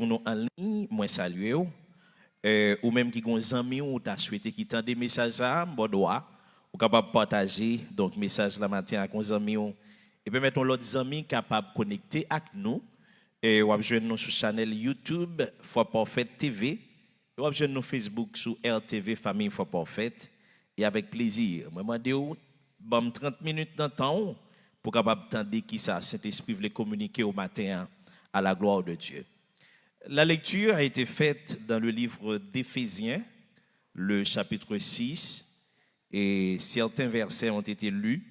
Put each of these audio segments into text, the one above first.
suivre nous en ligne, moi saluer ou même qui ont des amis ou t'a souhaité qui tend des messages ça, bon droit, ou capable partager donc message la matin avec nos amis et puis mettons l'autre amis capable connecter avec nous et ou joindre nous sur channel YouTube Foi Parfaite TV, ou joindre nous Facebook sur RTV Famille Foi Parfaite et avec plaisir. Moi demande bon 30 minutes dans temps pour capable entendre qui ça Saint-Esprit veut communiquer au matin à la gloire de Dieu. La lecture a été faite dans le livre d'Éphésiens, le chapitre 6, et certains versets ont été lus.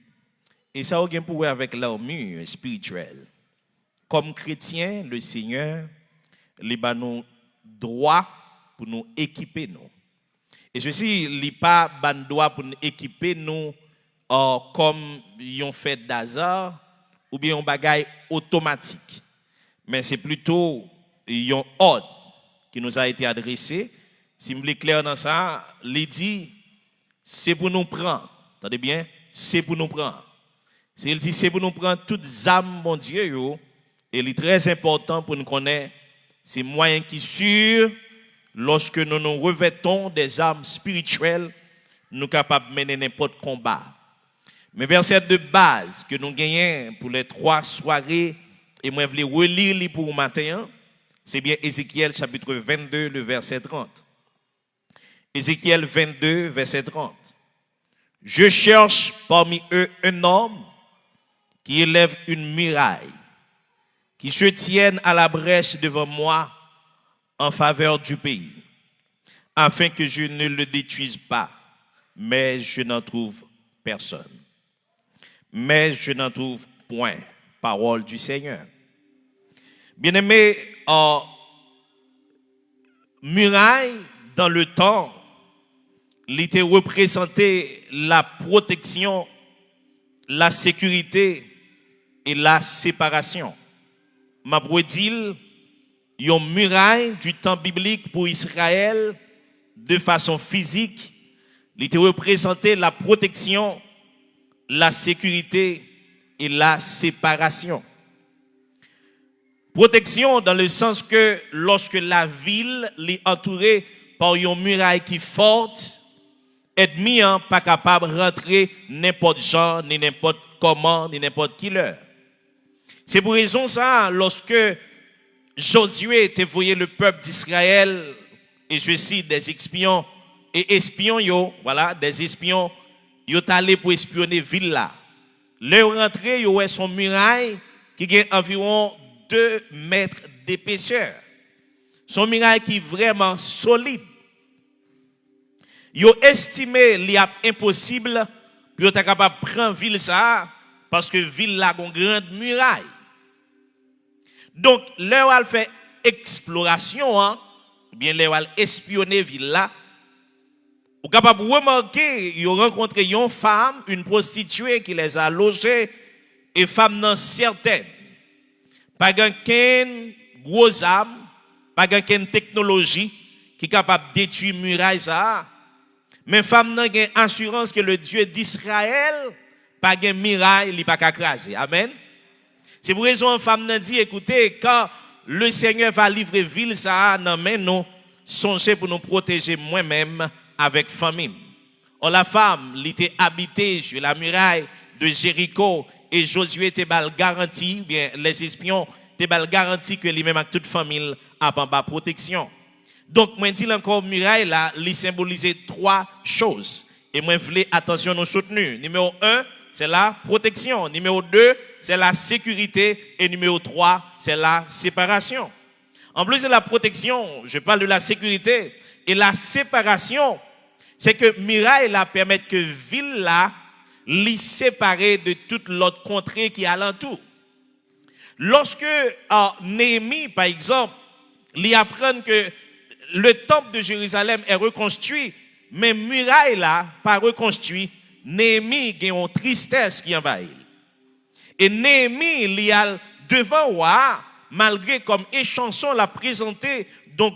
Et ça a rien pour voir avec l'armure spirituelle. Comme chrétiens, le Seigneur les bat nous droit pour nous équiper nous. Et ceci, il n'est pas ban droit pour nous équiper nous comme un fait d'hasard ou bien un bagage automatique. Mais c'est plutôt un ordre qui nous a été adressé. Si vous voulez clair dans ça, il dit c'est pour nous prendre. Entendez bien? C'est pour nous prendre. Il dit c'est pour nous prendre toutes âmes, mon Dieu, et il est très important pour nous connaître ces moyens qui sûrs lorsque nous nous revêtons des âmes spirituelles, nous sommes capables de mener n'importe quel combat. Mais verset de base que nous gagnons pour les 3 soirées, et moi je voulais relire pour le matin, c'est bien Ézéchiel chapitre 22, le verset 30. Ézéchiel 22, verset 30. Je cherche parmi eux un homme qui élève une muraille, qui se tienne à la brèche devant moi en faveur du pays, afin que je ne le détruise pas, mais je n'en trouve personne. Mais je n'en trouve point. Parole du Seigneur. Bien-aimé, muraille dans le temps, il était représenté la protection, la sécurité et la séparation. Ma bredil, une muraille du temps biblique pour Israël de façon physique, il était représenté la protection, la sécurité et la séparation. Protection dans le sens que lorsque la ville est entourée par une muraille qui est forte, ennemi pas capable de rentrer n'importe genre, ni n'importe comment, ni n'importe qui l'heure. C'est pour raison ça, lorsque Josué était voyé le peuple d'Israël, et ceci des espions, et espions, voilà, des espions, ils sont allés pour espionner ville là. Leur rentrée, ils son muraille qui a environ 2 mètres d'épaisseur. Son muraille qui est vraiment solide. Ils ont estimé qu'il est impossible pour être capable de prendre ville ça parce que ville là a une grande muraille. Donc, leur a fait exploration, bien leur a espionné ville là. Vous êtes capable de remarquer, ils ont rencontré une femme, une prostituée qui les a logés, et femme non certaine. Pas qu'une grosse âme, pas qu'une technologie qui est capable de détruire muraille ça. Mais femme n'a une assurance que le Dieu d'Israël, pas qu'une muraille, il n'est pas qu'à craser. Amen. C'est pour raison femme n'a dit, écoutez, quand le Seigneur va livrer ville ça, non mais nous, songez pour nous protéger moi-même avec famille. Or la femme, elle était habitée sur la muraille de Jéricho et Josué était bal garanti, bien les espions étaient bal garanti que lui-même avec toute famille a pas protection. Donc moi dis encore muraille là, il symbolisait 3 choses et moi voulais attention nous soutenir. Numéro 1, c'est la protection, numéro 2, c'est la sécurité et numéro 3, c'est la séparation. En plus de la protection, je parle de la sécurité et la séparation. C'est que muraille là permet que ville là li séparée de toute l'autre contrée qui est alentour. Lorsque Néhémie par exemple, lui apprend que le temple de Jérusalem est reconstruit, mais muraille là pas reconstruit, Néhémie a une tristesse qui envahit. Et Néhémie li a devant roi malgré comme échanson l'a présenté donc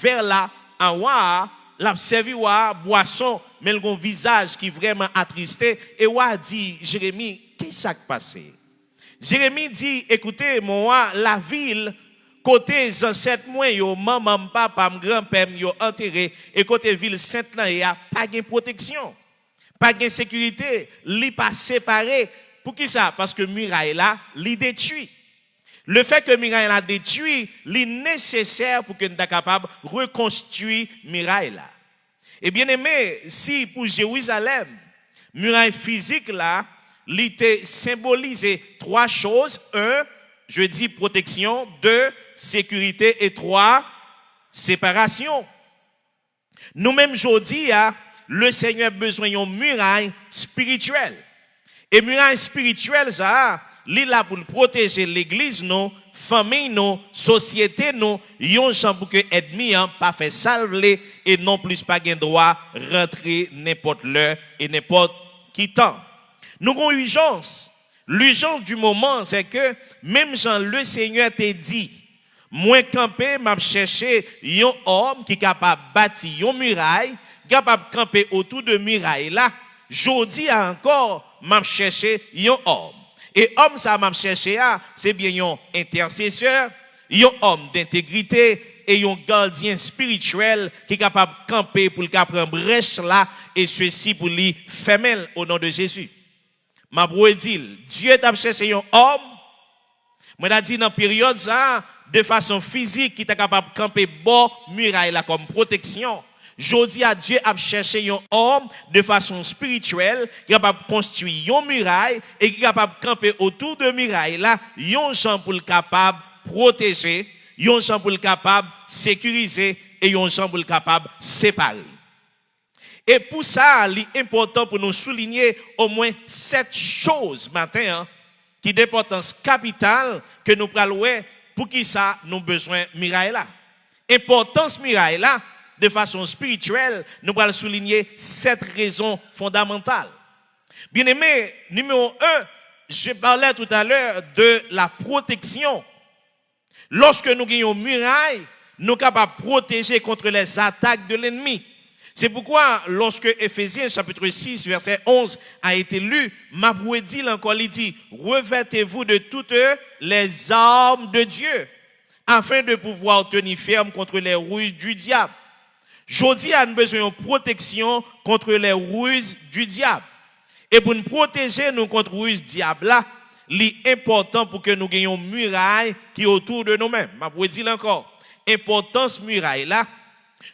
vers là en roi l'a servi wa boisson mais le visage qui vraiment attristé et wa dit Jérémie qu'est-ce qui s'est passé? Jérémie dit écoutez mon roi la ville côté ancêtres moi yo maman papa grand-père yo enterré et côté ville sainte là y a pas de protection, pas de sécurité, li pas séparé. Pour qui ça? Parce que muraille là li détruit. Le fait que muraille là détruit, li nécessaire pour que nous soyons capables de reconstruire muraille là. Et bien aimé, si pour Jérusalem, muraille physique là, li te symbolisé trois choses. Un, je dis protection. Deux, sécurité. Et trois, séparation. Nous-mêmes, aujourd'hui, le Seigneur a besoin d'une muraille spirituelle. Et muraille spirituelle, ça, il est là pour protéger l'église, nos famille, nos sociétés, nos yon gens pour que ennemi pas fait salver et non plus pas gain droit rentrer n'importe l'heure et n'importe qui temps. Nous avons urgence. L'urgence du moment, c'est que même Jean le Seigneur t'a dit, moi camper, m'a chercher un homme qui est capable de bâtir une muraille, capable de camper autour de muraille là. Jodi encore, m'a chercher un homme. Et homme ça m'a cherché c'est bien un intercesseur, un homme d'intégrité et un gardien spirituel qui est capable de camper pour le prendre brèche là et ceci pour lui fermer au nom de Jésus. M'a dit Dieu t'a cherché un homme. Moi t'a dit dans période ça de façon physique qui est capable de camper bon muraille là comme protection. Jodi à Dieu a cherché un homme de façon spirituelle qui est capable de construire une muraille et qui est capable de camper autour de muraille là, un gens pour le capable de protéger, un gens pour le capable de sécuriser et un gens pour le capable de séparer. Et pour ça, il est important pour nous souligner au moins 7 choses matin qui d'importance capitale que nous prenons pour qui ça nous besoin muraille là. Importance muraille là de façon spirituelle, nous allons souligner 7 raisons fondamentales. Bien aimé, numéro 1, je parlais tout à l'heure de la protection. Lorsque nous gagnons muraille, nous sommes capables de protéger contre les attaques de l'ennemi. C'est pourquoi, lorsque Éphésiens chapitre 6, verset 11 a été lu, m'a dit encore, il dit, revêtez-vous de toutes les armes de Dieu, afin de pouvoir tenir ferme contre les ruses du diable. Jodi a besoin de protection contre les ruses du diable. Et pour nous protéger nous contre les ruses du diable là, l'important pour que nous gagnions une muraille qui est autour de nous-mêmes. Je vous dire encore, importance muraille là.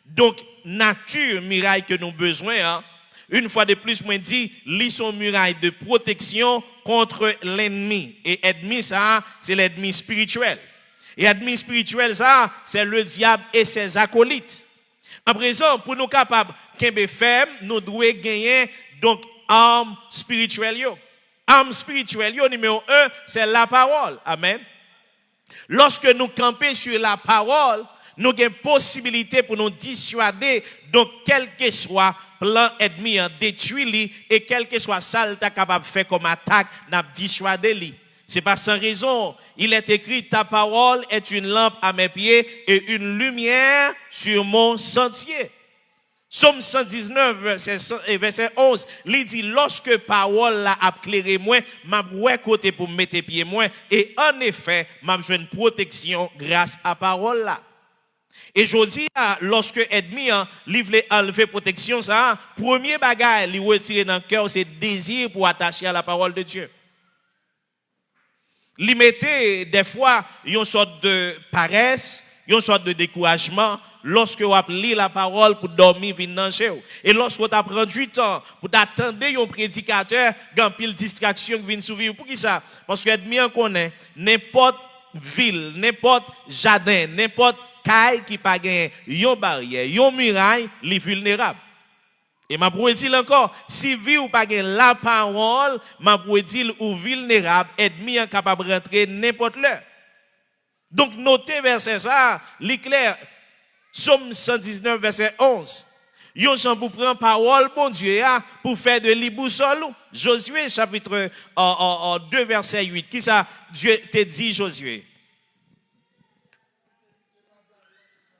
Donc nature muraille que nous avons besoin une fois de plus moi dit, li son muraille de protection contre l'ennemi. Et ennemi ça, c'est l'ennemi spirituel. Et l'ennemi spirituel ça, c'est le diable et ses acolytes. À présent, pour nous capables de faire, nous devons gagner donc arme spirituelle. Arme spirituelle, numéro 1, c'est la parole. Amen. Lorsque nous campons sur la parole, nous avons possibilité pour nous dissuader, donc quel que soit plan ennemi détruit et quel que soit ça capable de faire comme attaque, nous dissuader lui. C'est pas sans raison. Il est écrit, ta parole est une lampe à mes pieds et une lumière sur mon sentier. Psaume 119, verset 11, il dit, lorsque parole l'a éclairé moi, m'a ouais côté pour mettre pieds moi, et en effet, m'a besoin de protection grâce à parole là. Et je dis, lorsque ennemi livre enlever protection, ça, premier bagage, il retire dans le cœur, c'est désir pour attacher à la parole de Dieu. Li mettez des fois une sorte de paresse, une sorte de découragement lorsque vous appelez la parole pour dormir venir chez vous. Et lorsque vous prenez du temps pour attendre un prédicateur, grand pile distraction qui vient souvent. Pour qui ça? Parce que bien connaît n'importe ville, n'importe jardin, n'importe caille qui pas gagne une barrière, une muraille, les vulnérables. Et m'a pour dire encore, si vous ou pas la parole, m'a pour dire ou vulnérable, ennemi incapable de rentrer n'importe l'heure. Donc notez verset ça, l'éclair, Psaume 119 verset 11. Yon gens pour prendre parole bon Dieu pour faire de l'iboussole. Josué chapitre 2 verset 8. Qui ça Dieu te dit Josué?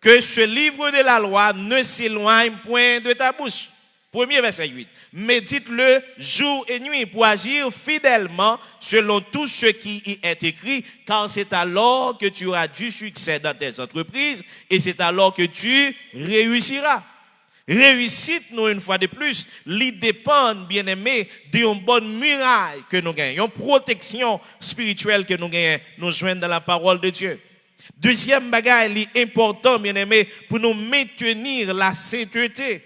Que ce livre de la loi ne s'éloigne point de ta bouche. Premier verset 8. Médite-le jour et nuit pour agir fidèlement selon tout ce qui y est écrit, car c'est alors que tu auras du succès dans tes entreprises et c'est alors que tu réussiras. Réussite, nous, une fois de plus, lui dépend, bien aimé, d'une bonne muraille que nous gagnons, une protection spirituelle que nous gagnons, nous joignons dans la parole de Dieu. Deuxième bagage important, bien aimé, pour nous maintenir la sainteté.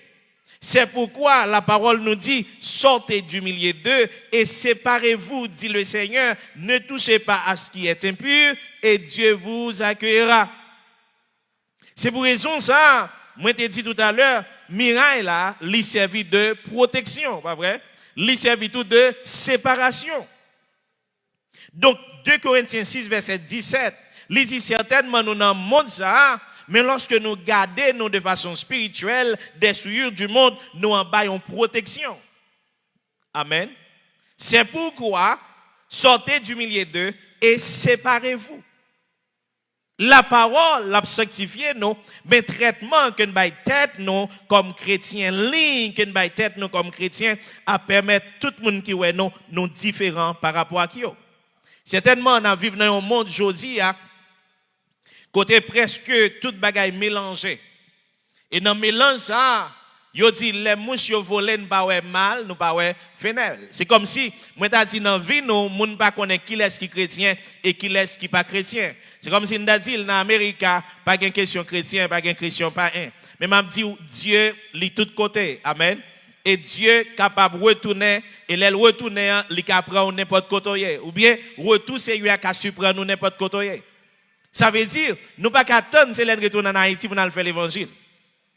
C'est pourquoi la parole nous dit, sortez du milieu d'eux et séparez-vous, dit le Seigneur, ne touchez pas à ce qui est impur et Dieu vous accueillera. C'est pour raison ça, moi t'ai dit tout à l'heure, miraille là, lui servit de protection, pas vrai? Lui servit tout de séparation. Donc 2 Corinthiens 6 verset 17, il dit certainement nous dans le monde ça, mais lorsque nous gardons de façon spirituelle des souillures du monde, nous en baillons protection. Amen. C'est pourquoi sortez du milieu d'eux et séparez-vous. La parole l'a sanctifié nous, mais traitement que nous baillons tête nous comme chrétiens, ligne que nous baillons tête nous comme chrétiens, à permettre tout le monde qui est nous différents par rapport à qui. Certainement, on a vécu dans un monde aujourd'hui, côté presque toute bagaille mélangée. Et dans le mélange, ça, yo dit les mouches yo volé nous pas ouais mal, nous pas ouais fénel. C'est comme si moi t'a dit dans vie nous moun pas connaît qui est qui chrétien et qui est qui pas chrétien. C'est comme si nous dit dans Amérique pas de question chrétien, pas de question pas un. Mais m'a dit Dieu lit tout côté. Amen. Et Dieu capable de retourner et les retourner il capable prendre n'importe côté ou bien retour c'est lui qui surprendre nous n'importe côté. Ça veut dire, nous pas qu'attendre c'est l'être retourner en Haïti pour nous faire l'évangile.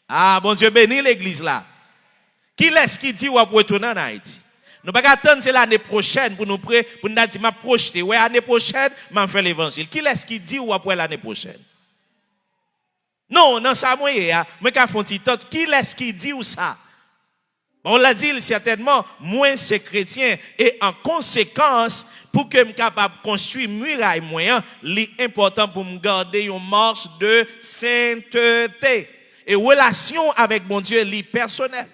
Ah, bon Dieu bénit l'église là. Qui est-ce qui dit ou va retourner en Haïti? Nous pas qu'attendre c'est l'année prochaine pour nous prêter, pour nous dire m'a projeter. Ouais, l'année prochaine, m'a faire l'évangile. Qui est-ce qui dit ou après l'année prochaine? Non, non, ça moi qu'à font petit temps. Qui est-ce qui dit ou ça? On l'a dit certainement, moi c'est chrétien et en conséquence, pour que je sois capable de construire une muraille moyen, l'important pour me garder une marche de sainteté. Et relation avec mon Dieu, personnel.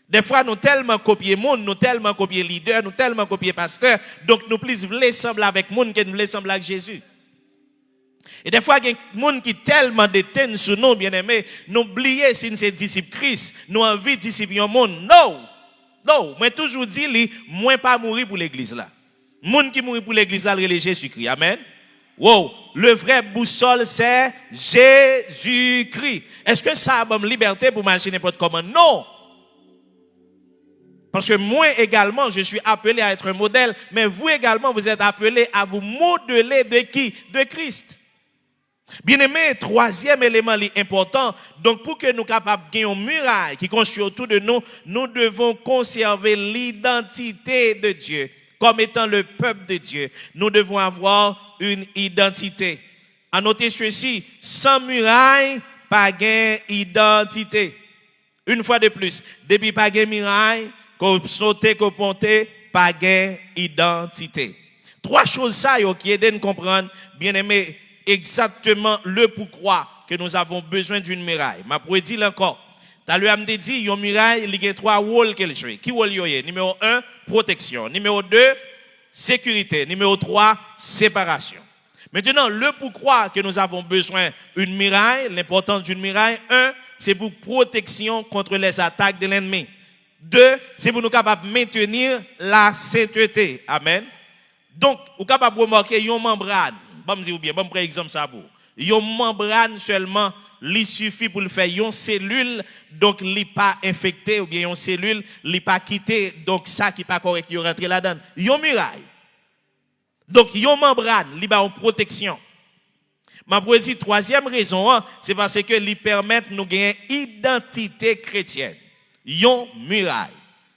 Des fois, nous tellement copier monde, nous tellement copier leader, nous tellement copier pasteur, donc nous plus voulons sembler avec monde que nous voulons sembler avec Jésus. Et des fois, il y a des gens qui tellement détiennent sur nous, bien aimés, nous oublions si nous sommes disciples Christ, nous envie de disciples du monde. Non, non, moi toujours dit, moi pas mourir pour l'église là. Moun qui mourit pour l'église là, c'est Jésus-Christ. Amen. Wow, le vrai boussole c'est Jésus-Christ. Est-ce que ça a une liberté pour marcher n'importe comment? Non. Parce que moi également, je suis appelé à être un modèle, mais vous également, vous êtes appelés à vous modeler de qui? De Christ. Bien-aimé, troisième élément important, donc pour que nous soyons capables de gagner une muraille qui construit autour de nous, nous devons conserver l'identité de Dieu. Comme étant le peuple de Dieu, nous devons avoir une identité. À noter ceci, sans muraille, pas gain identité. Une fois de plus, depuis pas gain muraille, qu'on saute, qu'on ponte, pas gain identité. Trois choses ça qui aident à nous comprendre, bien aimé, exactement le pourquoi que nous avons besoin d'une muraille. Ma pourrais dire encore. T'as lui me dit, yon muraille, il y a trois rôles qu'elle joue. Qui rôle yoye? Numéro 1, protection. Numéro 2, sécurité. Numéro 3, séparation. Maintenant, le pourquoi que nous avons besoin d'une muraille, l'importance d'une muraille, 1, c'est pour protection contre les attaques de l'ennemi. 2, c'est pour nous capables de maintenir la sainteté. Amen. Donc, vous êtes capable de remarquer une membrane. Bon, me dire bien, bon, prendre exemple ça pour. Une membrane seulement, il suffit pour le faire une cellule, donc il n'est pas infecté, ou bien une cellule, il n'est pas quitté, donc ça qui n'est pas correct, il rentre là-dedans. Une muraille. Donc, une membrane, il a une protection. Ma pour dire troisième raison, c'est parce que lui permettent nous gagner identité chrétienne. Une muraille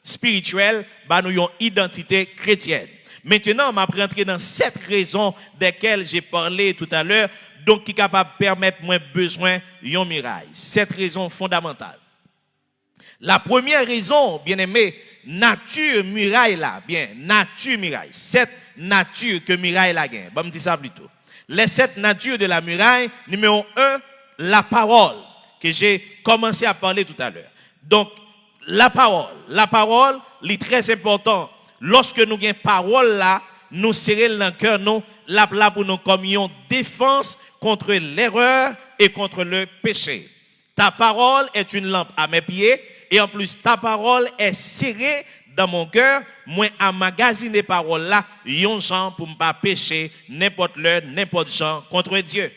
spirituelle, bah nous une identité chrétienne. Maintenant, je vais rentrer dans cette raison desquelles j'ai parlé tout à l'heure, donc qui est capable de permettre moins besoin d'une muraille. Cette raison fondamentale. La première raison, bien aimé, nature muraille là, bien, nature muraille. Cette nature que muraille là gagne. Bon, me dire ça plutôt. Les sept natures de la muraille, numéro 1, la parole, que j'ai commencé à parler tout à l'heure. Donc, La parole, est très important. Lorsque nous avons parole là, nous serrons dans le cœur, nous, là pour nous comme une défense contre l'erreur et contre le péché. Ta parole est une lampe à mes pieds et en plus ta parole est serrée dans mon cœur. Moi, emmagasine des paroles là, yon gens pour ne pas pécher n'importe l'heure, n'importe gens contre Dieu.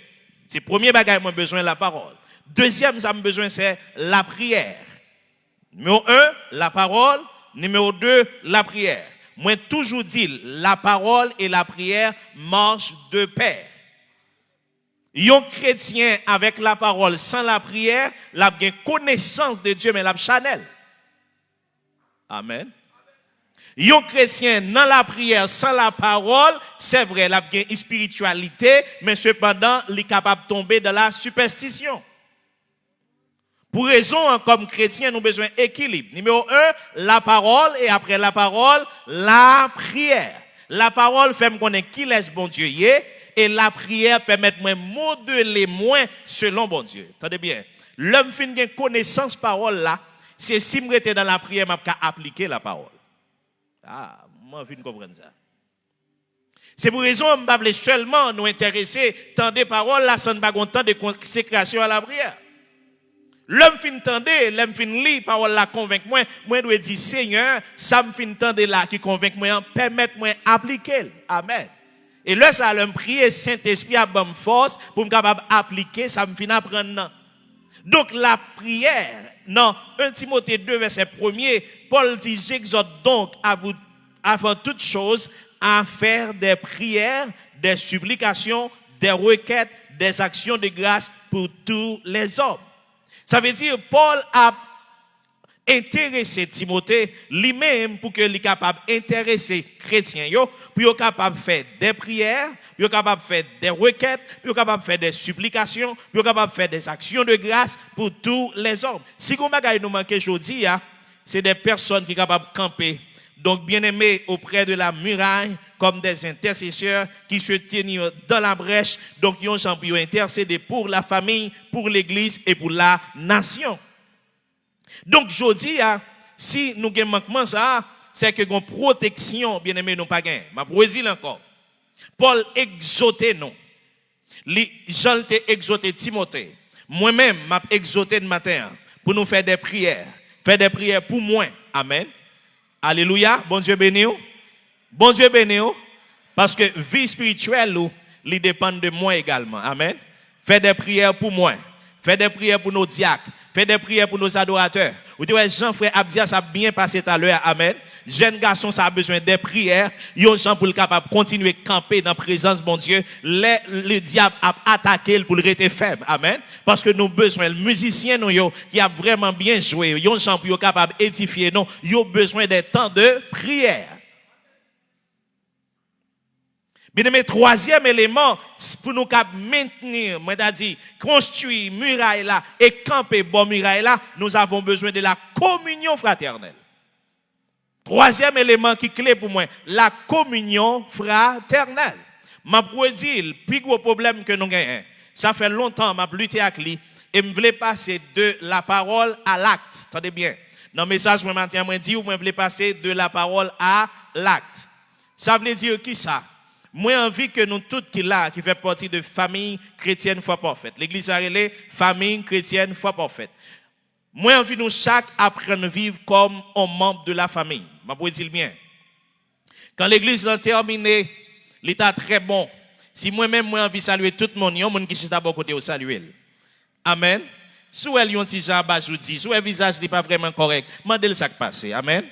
C'est le premier bagage moi besoin de la parole. Deuxième, ça me besoin c'est la prière. Numéro 1, la parole. Numéro 2, la prière. Moi, toujours dit, la parole et la prière marchent de pair. Un chrétien avec la parole sans la prière, il a une connaissance de Dieu, mais il a chanel. Amen. Un chrétien dans la prière sans la parole, c'est vrai, il a une spiritualité, mais cependant, il est capable de tomber dans la superstition. Pour raison, comme chrétien, nous avons besoin d'équilibre. Numéro 1, la parole, et après la parole, la prière. La parole fait me connaître qui laisse bon Dieu y est, et la prière permet de me modeler moins selon bon Dieu. Attendez bien. L'homme fin une connaissance parole là, c'est si je suis dans la prière, je peux appliquer la parole. Ah, moi, je comprendre ça. C'est pour raison que je ne veux seulement nous intéresser tant des paroles là, sans pas temps de consécration à la prière. L'homme fin tendait, l'homme fin lit parole là convainc moi dois dire Seigneur, ça me fin tendait là qui convainc moi, permettre moi appliquer. Amen. Et là ça l'homme prier Saint-Esprit a bonne force pour me capable appliquer, ça me fin apprendre. Donc la prière, non, 1 Timothée 2 verset 1er, Paul dit j'exhorte donc à vous avant toute chose à faire des prières, des supplications, des requêtes, des actions de grâce pour tous les hommes. Ça veut dire Paul a intéressé Timothée lui-même pour qu'il soit capable d'intéresser les chrétiens, pour qu'il capable de faire des prières, pour qu'il capable de faire des requêtes, pour qu'il capable de faire des supplications, pour qu'il capable de faire des actions de grâce pour tous les hommes. Si vous avez nous manqué aujourd'hui, c'est des personnes qui sont capables de camper. Donc, bien aimés auprès de la muraille, comme des intercesseurs qui se tiennent dans la brèche. Donc, ils ont intercédé pour la famille, pour l'église et pour la nation. Donc, je dis, si nous avons manquement ça, c'est que nous protection, bien aimés, nous pas gagné. Je vais dire encore. Paul exhortait nous. Jean t'a exhorté Timothée. Moi-même, je exhorté le matin pour nous faire des prières. Faire des prières pour moi. Amen. Alléluia. Bon Dieu béni. Bon Dieu béni. Parce que vie spirituelle, il dépend de moi également. Amen. Fais des prières pour moi. Fais des prières pour nos diacres. Fais des prières pour nos adorateurs. Vous dites, Jean-Frère Abdia, ça a bien passé tout à l'heure. Amen. Jeune garçon, ça a besoin des prières. Yon gens pour le capable continuer à camper dans la présence de mon Dieu. Le diable a attaqué pour le rester faible. Amen. Parce que nous avons besoin, le musicien qui a vraiment bien joué, yon gens pour capable d'édifier nous, yon besoin des temps de prière. Bien aimé, troisième élément, pour nous maintenir, c'est-à-dire construire muraille là et camper bon muraille là, nous avons besoin de la communion fraternelle. Troisième élément qui est clé pour moi, la communion fraternelle. Je peux dire, le plus gros problème que nous avons, ça fait longtemps que je lutte avec lui et je voulais passer de la parole à l'acte. Attendez bien. Dans le message, je me dis, je voulais passer de la parole à l'acte. Ça veut dire qui ça? Moi, envie que nous tous qui là, qui fait partie de famille chrétienne foi parfaite. L'église a relé famille chrétienne foi parfaite. Moi, envie nous chaque apprendre à vivre comme un membre de la famille. Je peux dire bien. Quand l'église a terminé, l'état très bon. Si moi-même, moi, envie de saluer tout le monde, il y a un monde qui est d'abord côté au saluer. Amen. Si elle y a un petit genre bajoudi, si le visage n'est pas vraiment correct, mandez ça qui passe. Amen.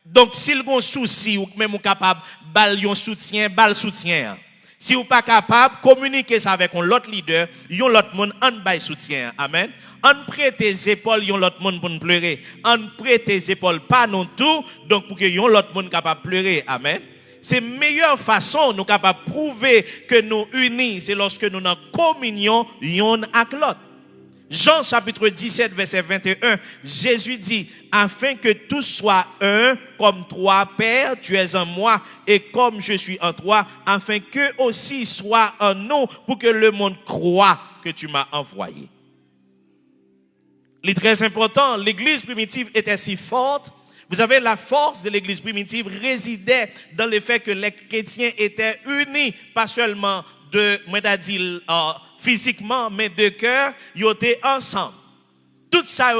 Donc, s'il y a un souci, ou même capable, bal soutien. Si vous pas capable, communiquez ça avec un autre leader, yon l'autre monde en bail soutien. Amen. On prête les épaules, yon l'autre monde pour nous pleurer. On prête les épaules, pas non tout, donc pour que yon l'autre monde capable de pleurer. Amen. C'est meilleure façon nous capable de prouver que nous unis, c'est lorsque nous en communion yon avec l'autre. Jean chapitre 17 verset 21, Jésus dit, afin que tous soient un, comme toi, Père, tu es en moi, et comme je suis en toi, afin qu'eux aussi soient en nous, pour que le monde croie que tu m'as envoyé. C'est très important, l'église primitive était si forte. Vous savez, la force de l'église primitive résidait dans le fait que les chrétiens étaient unis, pas seulement physiquement, mais de cœur, ils étaient ensemble. Tout ça,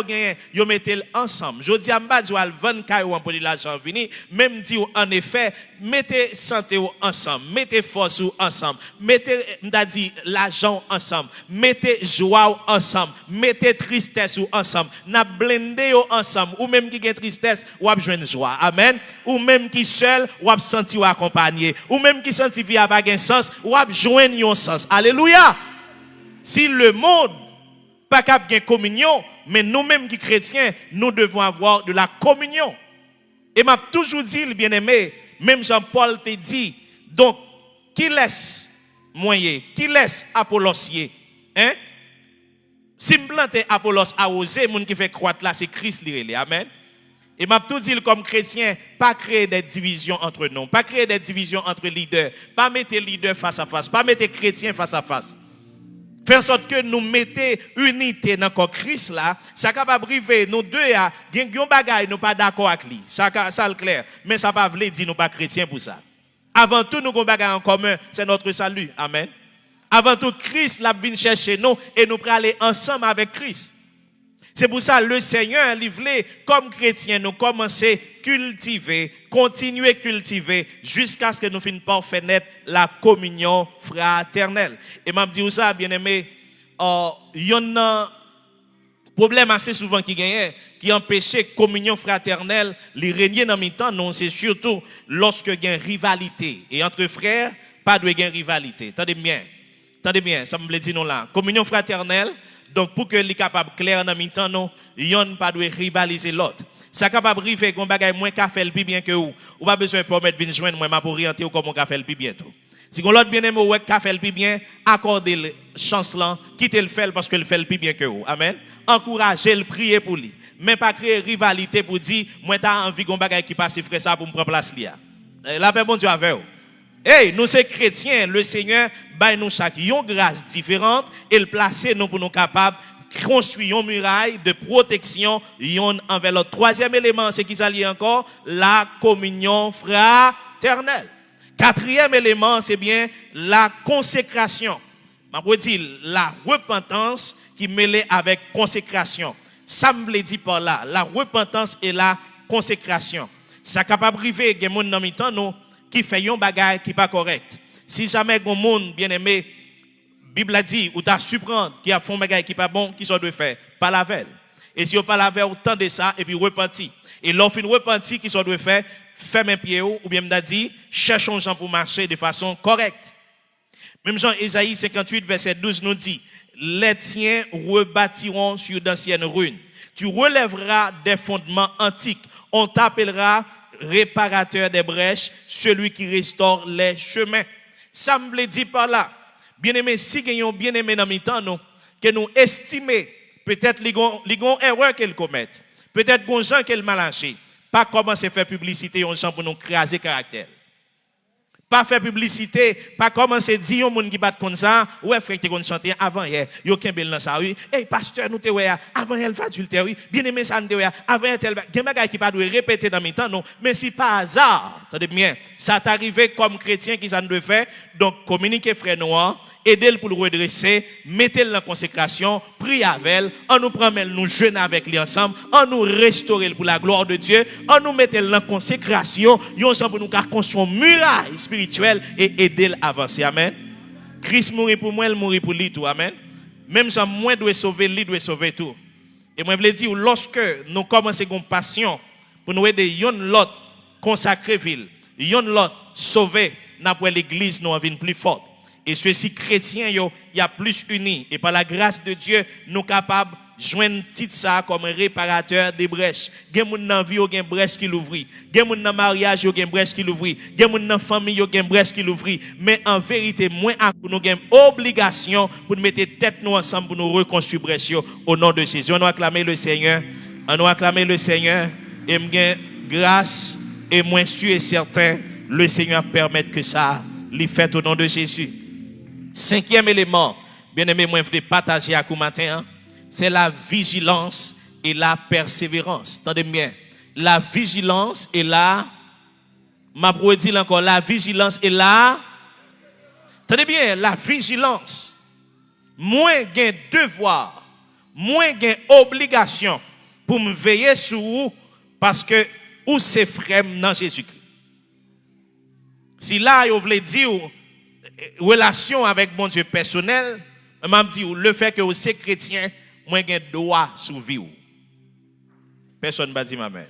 ils mettaient ensemble. Je dis à Mbadou, al 24 ans pour l'argent vini, même dit en effet, mettez santé ensemble, mettez force ensemble, mettez l'argent ensemble, mettez joie ensemble, mettez tristesse ensemble, n'a blendé ensemble, ou même qui a tristesse, ou a besoin de joie. Amen. Ou même qui seul, ou a senti ou accompagné, ou même qui senti vie a pas un sens, ou a joindre un sens. Alléluia. Si le monde pas capable de communion, mais nous-mêmes qui chrétiens, nous devons avoir de la communion. Et m'a toujours dit, le bien-aimé, même Jean-Paul te dit, donc, qui laisse moyen, qui laisse Apollos, hein? Si me plante Apollos à oser, moun qui fait croître là, c'est Christ li. Amen. Et m'a tout dit comme chrétien, pas créer des divisions entre nous, pas créer des divisions entre leaders, pas mettre leaders face à face, pas mettre chrétiens face à face. Faire en sorte que nous mettons unité dans le Christ là, ça capable arriver nous deux à gen bagay nous pas d'accord avec lui. Ça le clair, mais ça pas veut dire nous pas chrétiens pour ça. Avant tout nous avons bagay en commun, c'est notre salut. Amen. Avant tout Christ l'a venu chercher nous et nous pour aller ensemble avec Christ. C'est pour ça le Seigneur livré comme chrétiens nous commencer cultiver, continuer cultiver jusqu'à ce que nous finissions par faire naître la communion fraternelle. Et m'a dit ça bien aimé, il y a un problème assez souvent qui gagne qui empêche la communion fraternelle de régner dans le temps, non, c'est surtout lorsque il y a une rivalité et entre frères, pas de rivalité. Attendez bien, ça me le dit non là. Communion fraternelle. Donc, pour que les capables clair dans le temps, non, yon pas doit rivaliser l'autre. Ça capable river qu'on bagaille moins qu'a fait le plus bien que vous. Ou pas besoin pour mettre venir joindre moi m'a pour orienter ou comment qu'a fait le plus bien tout. Si qu'on l'autre bien aimé ou qu'a fait le plus bien, accordez le chance là, quittez le faire parce que le fait le plus bien que vous. Amen. Encouragez le prier pour lui. Mais pas créer rivalité pour dire moi t'as envie qu'on bagaille qui passe frère ça pour me prendre place là. La paix bon Dieu avec vous. Hey, nous sommes chrétiens, le Seigneur baille nous chaque une grâce différente et le placer nous pour nous capables de construire une muraille de protection envers l'autre. Troisième élément, c'est qui s'allie encore la communion fraternelle. Quatrième élément, c'est bien la consécration. Je veux dire la repentance qui mêlée avec consécration. Ça me veut dire par là, la repentance et la consécration. Ça capable arriver des gens dans le temps nous qui fait un bagage qui pas correct. Si jamais un monde bien aimé, Bible a dit ou t'a surprendre qui a fait un bagage qui pas bon, qui soit de faire, pas la veille. Et si on pas la veille, autant de ça et puis repenti. Et l'offre une repenti qui soit de faire, ferme un pied ou bien m'a dit cherchons gens pour marcher de façon correcte. Même Jean Ésaïe 58 verset 12 nous dit les tiens rebâtiront sur d'anciennes ruines. Tu relèveras des fondements antiques. On t'appellera réparateur des brèches, celui qui restaure les chemins. Ça me veut dire par là, bien aimé, si nous avons bien aimé dans le temps, nous, que nous estimons peut-être les erreurs qu'elles commettent, peut-être les gens qu'elles malachent, pas commencer à faire publicité aux gens pour nous craser caractère. Pas faire publicité, pas commencer à dire aux gens qui battent comme ça, ouais frère, tu as chanté avant hier, yo kembel dans ça oui, hey pasteur nous te ouais avant elle va adultère oui, bien aimé ça nous te ouais avant tel gen bagay qui pas doit répéter dans mes temps non, mais si par hasard, attendez bien, ça t'arrive comme chrétien qui ça nous doit faire, donc communiquer frère noir, aider pour le redresser, mettez-le en consécration, priez avec elle, on nous prend nous jeûner avec lui ensemble, on nous restaurer pour la gloire de Dieu, on nous mettez-le en consécration, yon ensemble pour nous construire une muraille spirituelle et aider à avancer. Amen. Christ mourit pour moi, il mourit pour lui tout. Amen. Même si moi dois sauver, lui doit sauver tout. Et moi je veux dire lorsque nous commençons une passion pour nous aider yon l'autre consacrer ville, yon l'autre sauver, n'après l'église nous en vient plus forte. Et ceux-ci chrétiens, il y a plus unis. Et par la grâce de Dieu, nous sommes capables de joindre titre ça comme réparateur des brèches. Il y a des gens dans la vie, il y a une brèche qui l'ouvre. Il y a des gens dans le mariage, il y a une brèche qui l'ouvre. Il y a des gens dans la famille, il y a une brèche qui l'ouvre. Mais en vérité, nous avons une obligation pour mettre tête nous ensemble pour nous reconstruire brèche au nom de Jésus. On nous acclamer le Seigneur. On nous acclamer le Seigneur. Et nous grâce et moins sûr et certain, le Seigneur permet que ça l'ait fait au nom de Jésus. Cinquième élément, bien aimé, moi je voulais partager à vous matin. c'est la vigilance et la persévérance. Attendez bien. La vigilance et ma pour dire encore, la vigilance et attendez bien, la vigilance. Moins gain devoir, moins gain obligation pour me veiller sur vous parce que ou c'est frère dans Jésus-Christ. Si là, vous voulez dire relation avec mon Dieu personnel, je m'a dit le fait que vous êtes chrétien, moi j'ai droit sur vie. Personne ne va dire amen.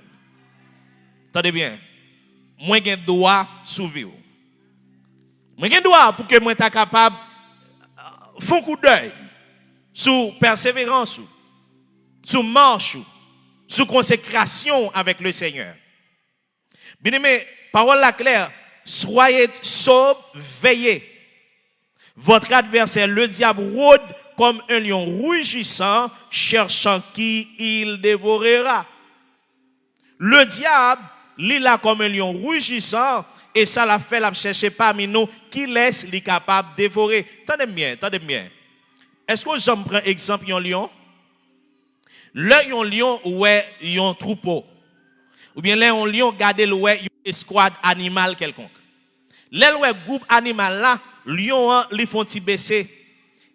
Attendez bien. Moi j'ai droit sur vie. Moi j'ai droit pour que moi sois capable de faire un coup d'œil sur persévérance, sur marche, sur consécration avec le Seigneur. Bien aimé, parole la claire, soyez sobres, veillez. Votre adversaire, le diable, rôde comme un lion rugissant, cherchant qui il dévorera. Le diable, il est là comme un lion rugissant, et ça l'a fait la chercher parmi nous, qui laisse les capable de dévorer. Attendez bien, attendez bien. Est-ce que j'en prends exemple d'un lion? Là, un lion, ouais, un troupeau. Ou bien là, un lion, gardez le ouais, une escouade animale quelconque. Là, le groupe animal là, lion, li font ti baisser.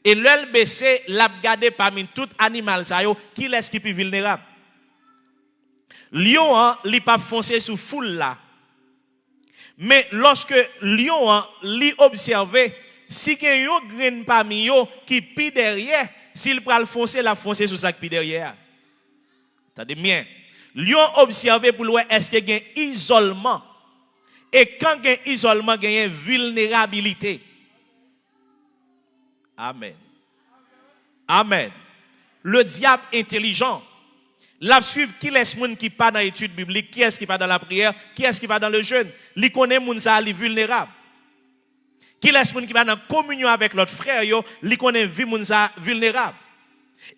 Et là, le baisser, l'a gardé parmi tout animal ça yo, qui laisse qui plus vulnérable. Lion, li pas foncer sous foule là. Mais lorsque lion, li observe, si gen yo grain parmi yo qui pi derrière, s'il pral foncer, la foncer sous ça qui pi derrière. Attendez bien. Lion observe pour voir est-ce que gen isolement. Et quand gen isolement, gen vulnérabilité. Amen. Amen. Le diable intelligent. La suivre qui laisse moun qui pas dans l'étude biblique, qui est-ce qui pas dans la prière, qui est-ce qui pas dans le jeûne, li connaît moun ça li vulnérable. Qui laisse moun qui pas dans communion avec l'autre frère yo, li connaît vie moun ça vulnérable.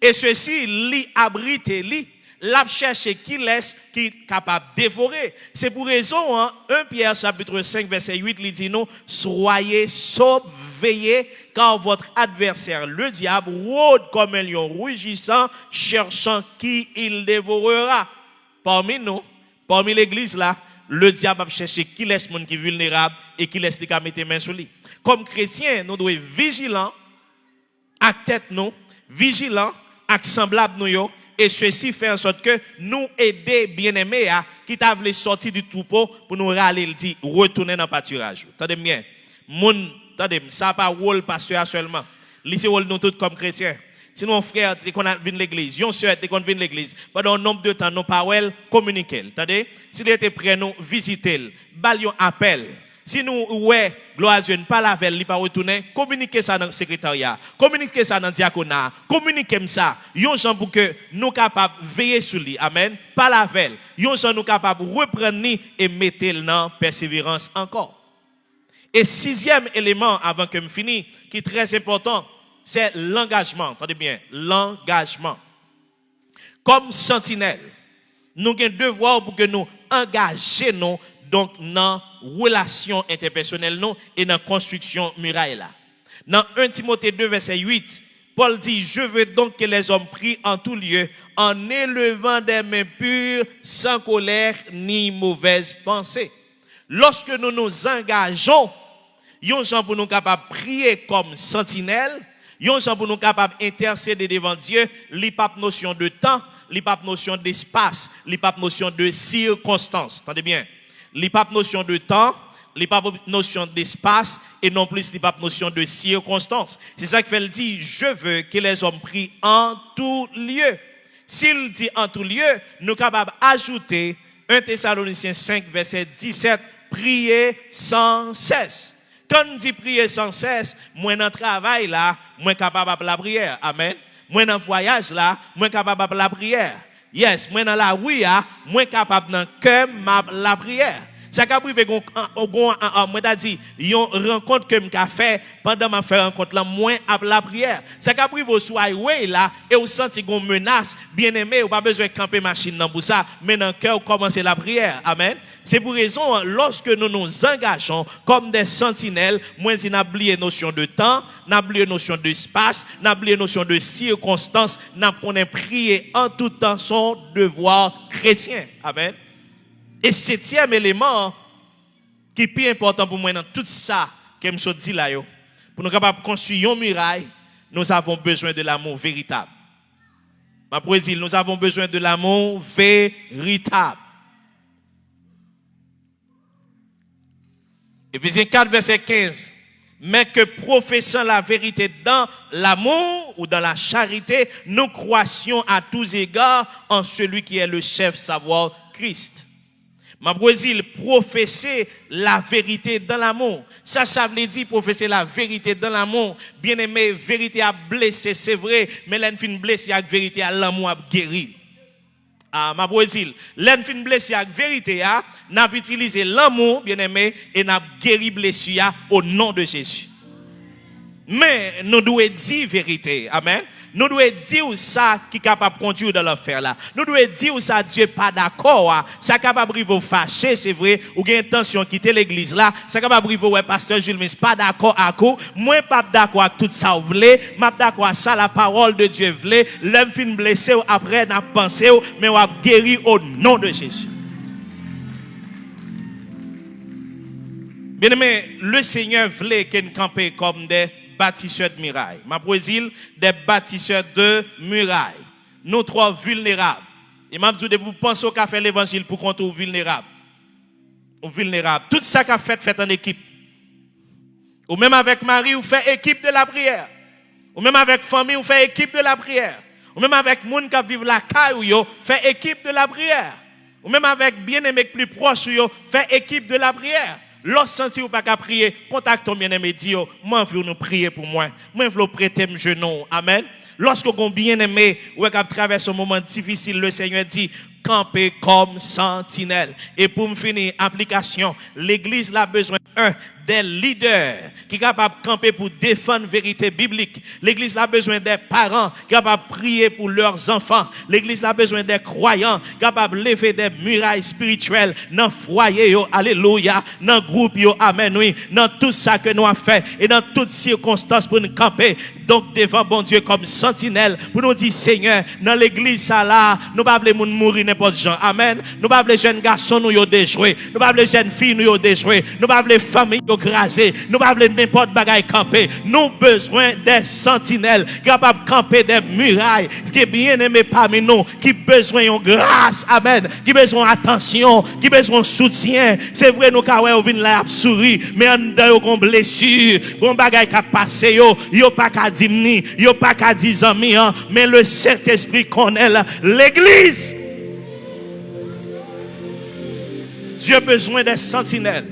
Et ceci li abrite li l'a chercher qui laisse qui capable de dévorer. C'est pour raison 1 Pierre chapitre 5 verset 8 il dit nous soyez sobres, veillez car votre adversaire le diable rôde comme un lion rugissant cherchant qui il dévorera. Parmi nous, parmi l'église là, le diable va chercher qui laisse monde qui est vulnérable et qui laisse les gars mettre main sur lui. Comme chrétiens, nous devons être vigilants à tête nous, vigilants à semblable nous yo. Et ceci fait en sorte que nous aider bien-aimés qui t'a voulu sortir du troupeau pour nous râler, il dit retourner dans le pâturage. Attendez bien. Attendez, ça pas rôle pasteur seulement. Lycée rôle nous tous comme chrétiens. Sinon frère, dès qu'on vient l'église, yon sœur, dès qu'on vient l'église, pendant un nombre de temps nos paroles communiquer. Attendez, s'il était prêt nous visiter, balion appel. Si nous, ouais, gloire à Dieu, ne pas la veille, il pas retourner, communiquez ça dans le secrétariat, communiquez ça dans le diaconat, communiquez ça. Yon gens pour que nous capables de veiller sur lui. Amen. Pas la veille. Yon gens nous capables de reprendre lui et mettre dans persévérance encore. Et sixième élément, avant que je finisse, qui est très important, c'est l'engagement. Entendez bien, l'engagement. Comme sentinelle, nous avons un devoir pour que nous engagions donc dans relation interpersonnelle et dans construction muraille là. Dans 1 Timothée 2 verset 8, Paul dit je veux donc que les hommes prient en tout lieu en élevant des mains pures sans colère ni mauvaise pensée. Lorsque nous nous engageons, yon gens pour nous capables de prier comme sentinelle, yon gens pour nous capables d'intercéder devant Dieu, li pas notion de temps, li pas notion d'espace, li pas notion de circonstance. Entendez bien. Li pas notion de temps, li pas notion d'espace et non plus li pas notion de circonstance. C'est ça que fait le dit, je veux que les hommes prient en tout lieu. S'il dit en tout lieu, nous sommes capables d'ajouter 1 Thessaloniciens 5 verset 17, prier sans cesse. Quand on dit prier sans cesse, moi dans le travail là, moi capable de la prière. Amen. Moi dans le voyage là, moi capable de la prière. Yes, moi dans la rue, moi capable dans cœur la prière. Ça qu'a privé moi t'a dit yon rencontre que m'ka fait pendant ma faire rencontre là moins à la prière. Ça qu'a privé soit ouais là et ou senti gon menace, bien-aimé, ou pas besoin de camper machine pour ça, mais dans cœur commencer la prière. Amen. C'est pour raison lorsque nous nous engageons comme des sentinelles, moi dit n'a oublié notion de temps, n'a oublié notion d'espace, n'a oublié notion de circonstance, n'a connaît prier en tout temps son devoir chrétien. Amen. Et septième élément qui est plus important pour moi dans tout ça que je dis là, pour nous capables de construire une muraille, nous avons besoin de l'amour véritable. Ma pour dire, nous avons besoin de l'amour véritable. Éphésiens 4, verset 15. Mais que professant la vérité dans l'amour ou dans la charité, nous croissions à tous égards en celui qui est le chef, savoir Christ. Ma Brésil, professer la vérité dans l'amour. Ça veut dire professer la vérité dans l'amour. Bien aimé, vérité a blessé, c'est vrai, mais l'enfin blessé avec vérité à l'amour a guéri. Ah, ma Brésil, l'enfin blessé avec vérité a, n'a utilisé l'amour, bien aimé, et n'a guéri blessure au nom de Jésus. Mais nous devons dire vérité. Amen. Nous devons dire ça qui est capable de conduire dans l'enfer là. Nous devons dire ça Dieu pas d'accord. Ça est capable de vous fâcher, c'est vrai. Ou une intention de quitter l'église là. Ça est capable de vous ouais pasteur Jules mais pas d'accord à quoi. Moi pas d'accord avec tout ça vous voulez. Moi d'accord à ça la parole de Dieu voulait. L'homme fin blessé après n'a pensé mais on a guéri au nom de Jésus. Bien aimé, le Seigneur voulait qu'on campe comme des bâtisseurs de murailles. Ma dire des bâtisseurs de murailles. Nous trois vulnérables. Et m'a dit vous pensez au faire l'évangile pour qu'on soit vulnérable. Ou vulnérable. Tout ça qu'a fait en équipe. Ou même avec Marie, ou fait équipe de la prière. Ou même avec famille, ou fait équipe de la prière. Ou même avec moun qui vivent la caille, ou fait équipe de la prière. Ou même avec bien-aimé plus proche, ou fait équipe de la prière. Lorsque senti ou pas qu'à prier, contacte ton bien-aimé, dis moi je veux nous prier pour moi. Moi je veux prêter mes genoux. Amen. Lorsque vous bien-aimé ou qu'à traverser un moment difficile, le Seigneur dit camper comme sentinelle. Et pour me finir application, l'église a besoin des leaders qui sont capables de camper pour défendre la vérité biblique. L'église a besoin des parents qui sont capables de prier pour leurs enfants. L'église a besoin des croyants capables de lever des murailles spirituelles dans le foyer, alléluia, dans le groupe, amen, oui, dans tout ça que nous avons fait et dans toutes circonstances pour nous camper. Donc devant bon Dieu comme sentinelle pour nous dire Seigneur, dans l'église ça là, nous pas voulons mourir n'importe gens. Amen. Nous pas les jeunes garçons nous déjouer, nous pas les jeunes filles nous déjouer, nous pas les familles grasé, nous pas n'importe bagaille camper. Nous besoin des sentinelles capables de camper des murailles, qui est bien aimé parmi nous, qui besoin de grâce, amen, qui besoin d'attention, qui besoin de soutien. C'est vrai nous ka on vinn là sourire, mais en dedans on blessure, on bagaille qui passé yo pas ka dire ni, yo pas ka dire amis, mais le Saint-Esprit connaît l'église. Dieu a besoin des sentinelles.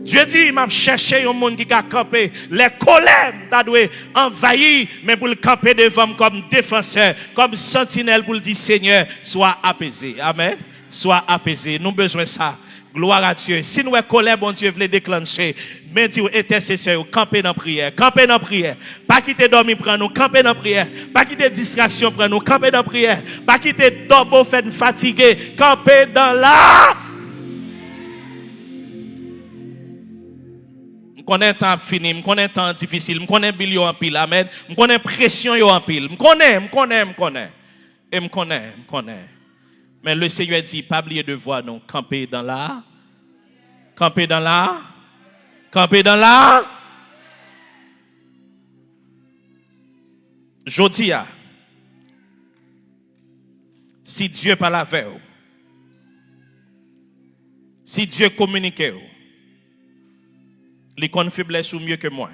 Dieu dit, il m'a cherché un monde qui a campé. Les colères t'a dû envahir, mais pour le camper devant comme défenseur, comme sentinelle pour le dire, Seigneur, sois apaisé. Amen. Sois apaisé. Nous avons besoin de ça. Gloire à Dieu. Si nous avons colère, bon Dieu voulait déclencher. Mais Dieu, intercesseur, camper dans la prière. Camper dans la prière. Pas quitter dormir, prendre nous. Camper dans la prière. Pas quitter distraction, prendre nous. Camper dans la prière. Pas quitter dormir, faire fatigué. Camper dans la. Je connais temps fini, je connais temps difficile, je connais bill en pile, amen. Je connais pression en pile. Je connais. Et je connais. Mais le Seigneur dit, pas oublier de voir, donc, camper dans la. Jodia. Si Dieu parle avec vous, si Dieu communique avec vous, les connaît faiblesse ou mieux que moi.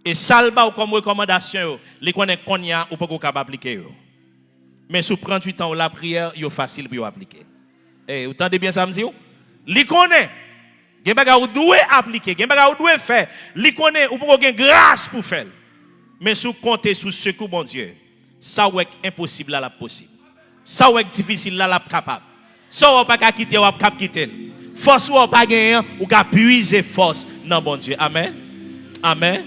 Et salba ou comme recommandation, les connaît konya ou pas capable appliquer. Mais si vous prenez du temps la prière, c'est facile pour appliquer. Eh, vous entendez bien ça me dit? Les connaît. Gen baga ou doit appliquer, gen baga ou doit faire. Les connaît ou pas gen grâce pour faire. Mais si vous comptez sur secours bon Dieu, ça ou est impossible là la possible. Ça ou est difficile là la capable. Ça ou pas quitter ou pas quitter. Force ou pas gagner, ou qu'à puiser force dans bon Dieu. Amen. Amen.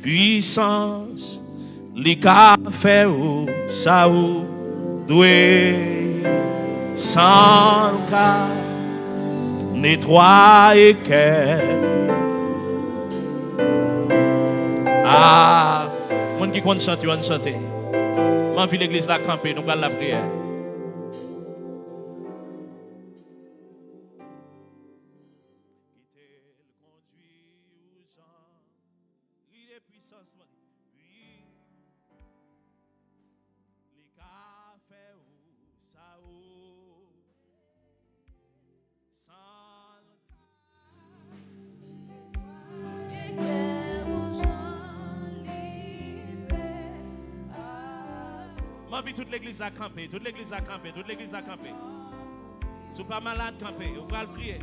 Puissance, li ka fait ou ça ou doué sans ka nettoyer cœur. Ah, monde qui compte chanter, on chanter. M'envie l'église la camper, nous allons la prière. M'envie toute l'église à camper, toute l'église à camper, toute l'église à camper. Si vous pas malade, camper, vous pouvez le prier.